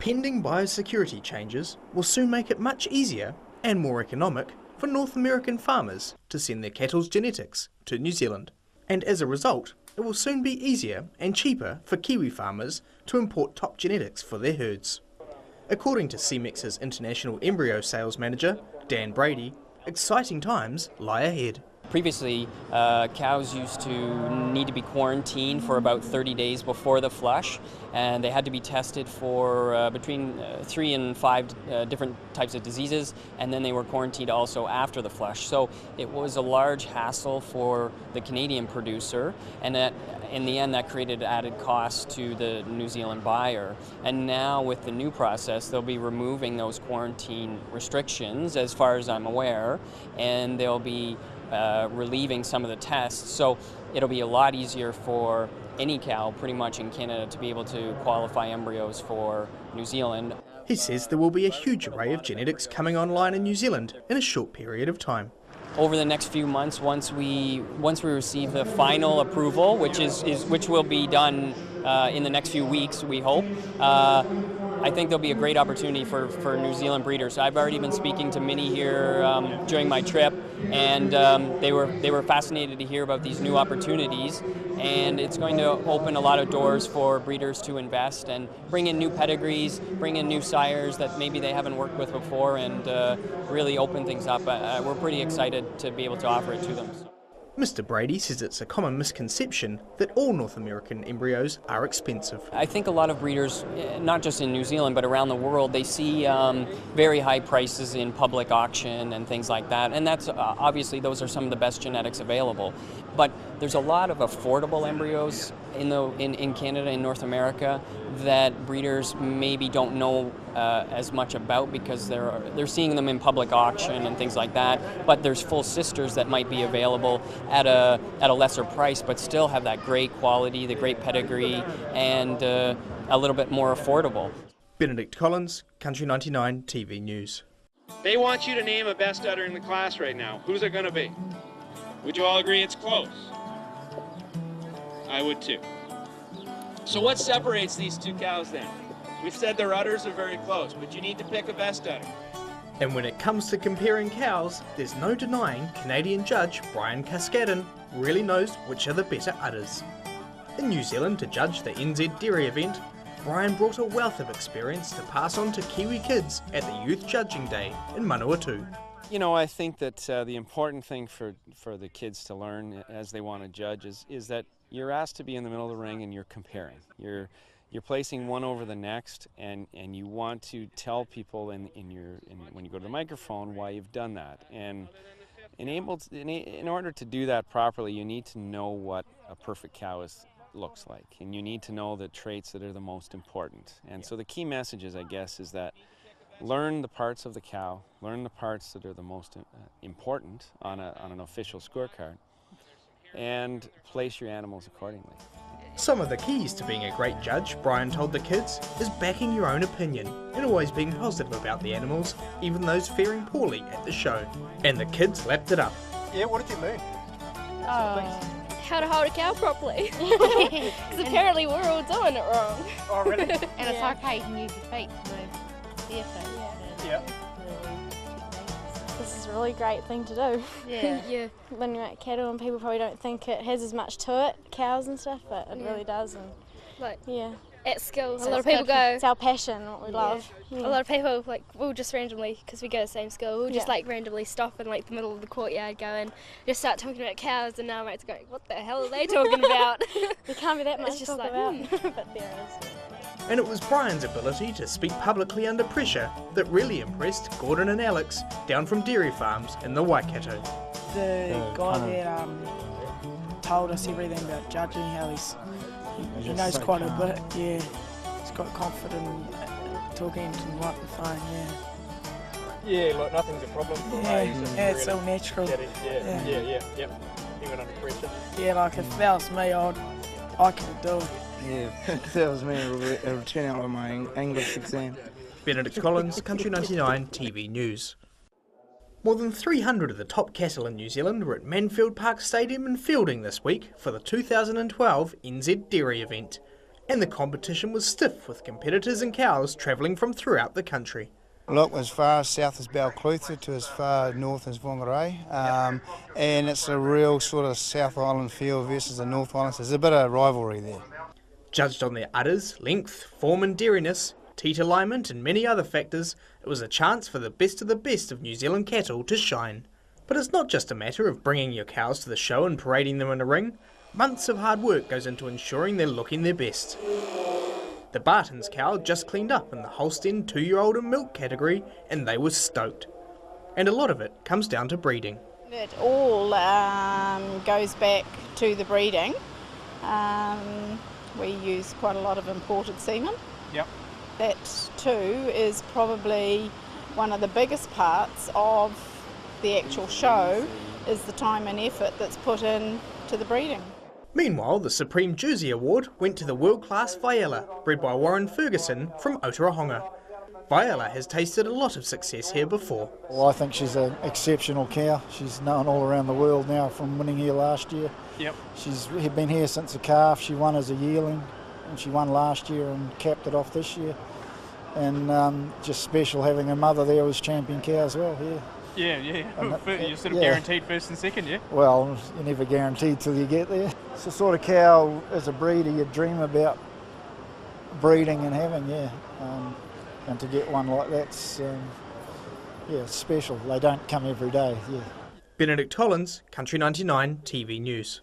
pending biosecurity changes will soon make it much easier and more economic for North American farmers to send their cattle's genetics to New Zealand. And as a result, it will soon be easier and cheaper for Kiwi farmers to import top genetics for their herds. According to CEMEX's International Embryo Sales Manager, Dan Brady, exciting times lie ahead. Previously, cows used to need to be quarantined for about 30 days before the flush, and they had to be tested for between 3 and 5 different types of diseases, and then they were quarantined also after the flush. So it was a large hassle for the Canadian producer, and that, in the end, that created added costs to the New Zealand buyer. And now with the new process, they'll be removing those quarantine restrictions, as far as I'm aware, and they'll be relieving some of the tests, so it'll be a lot easier for any cow pretty much in Canada to be able to qualify embryos for New Zealand. He says there will be a huge array of genetics coming online in New Zealand in a short period of time. Over the next few months, once we receive the final approval, which will be done in the next few weeks, we hope, I think there'll be a great opportunity for New Zealand breeders. I've already been speaking to many here during my trip, and they were fascinated to hear about these new opportunities, and it's going to open a lot of doors for breeders to invest and bring in new pedigrees, bring in new sires that maybe they haven't worked with before, and really open things up. We're pretty excited to be able to offer it to them. Mr. Brady says it's a common misconception that all North American embryos are expensive. I think a lot of breeders, not just in New Zealand but around the world, they see very high prices in public auction and things like that, and that's obviously those are some of the best genetics available. But there's a lot of affordable embryos in Canada and North America that breeders maybe don't know as much about because they're seeing them in public auction and things like that. But there's full sisters that might be available at a lesser price, but still have that great quality, the great pedigree, and a little bit more affordable. Benedict Collins, Country 99 TV News. They want you to name a best udder in the class right now. Who's it going to be? Would you all agree it's close? I would too. So what separates these two cows then? We've said their udders are very close, but you need to pick a best udder. And when it comes to comparing cows, there's no denying Canadian judge Brian Cascadden really knows which are the better udders. In New Zealand to judge the NZ Dairy event, Brian brought a wealth of experience to pass on to Kiwi kids at the Youth Judging Day in Manawatu. You know, I think that the important thing for the kids to learn as they want to judge is that you're asked to be in the middle of the ring and you're comparing. You're placing one over the next, and you want to tell people when you go to the microphone why you've done that. And in order to do that properly, you need to know what a perfect cow looks like, and you need to know the traits that are the most important. And so the key message is, I guess, is that learn the parts of the cow, learn the parts that are the most important on an official scorecard, and place your animals accordingly. Some of the keys to being a great judge, Brian told the kids, is backing your own opinion and always being positive about the animals, even those faring poorly at the show. And the kids lapped it up. Yeah, what did you learn? How to hold a cow properly. Because apparently we're all doing it wrong. Oh, really? And it's okay, you can use your feet to move their feet. Yeah. This is a really great thing to do. Yeah. Yeah. Learning about cattle, and people probably don't think it has as much to it, cows and stuff, but it really does. And Like yeah, at school, So a lot of it's people good. go. It's our passion, what we love. A lot of people we'll just randomly, because we go to the same school, we'll just Yeah. randomly stop in the middle of the courtyard, go and just start talking about cows, and now mates going, what the hell are they talking about? There can't be that much It's to just talk like, about, but there is. And it was Brian's ability to speak publicly under pressure that really impressed Gordon and Alex down from dairy farms in the Waikato. The guy that told us everything about judging, how he knows quite a bit, yeah. He's quite confident talking to the microphone, yeah. Yeah, like nothing's a problem. Yeah, it's all natural. Yeah. Even under pressure. Yeah, like if that was me, I could do it. Yeah, if that was me, it would turn out with my English exam. Benedict Collins, Country 99 TV News. More than 300 of the top cattle in New Zealand were at Manfield Park Stadium in Fielding this week for the 2012 NZ Dairy event. and the competition was stiff with competitors and cows travelling from throughout the country. Look, as far south as Balclutha to as far north as Whangarei, and it's a real sort of South Island feel versus the North Island, so there's a bit of rivalry there. Judged on their udders, length, form and dairiness, teat alignment and many other factors, it was a chance for the best of New Zealand cattle to shine. But it's not just a matter of bringing your cows to the show and parading them in a ring. Months of hard work goes into ensuring they're looking their best. The Barton's cow just cleaned up in the Holstein 2-year-old and milk category, and they were stoked. And a lot of it comes down to breeding. It all goes back to the breeding. We use quite a lot of imported semen. Yep. That too is probably one of the biggest parts of the actual show, is the time and effort that's put in to the breeding. Meanwhile, the Supreme Jersey Award went to the world-class Vaiala, bred by Warren Ferguson from Otorohanga. Vaiala has tasted a lot of success here before. Well, I think she's an exceptional cow. She's known all around the world now from winning here last year. Yep. She's been here since a calf. She won as a yearling, and she won last year and capped it off this year. And just special having her mother there as champion cow as well here. Yeah. You're sort of guaranteed first and second, yeah? Well, you're never guaranteed till you get there. It's the sort of cow, as a breeder, you dream about breeding and having, and to get one like that's, special. They don't come every day, yeah. Benedict Collins, Country 99 TV News.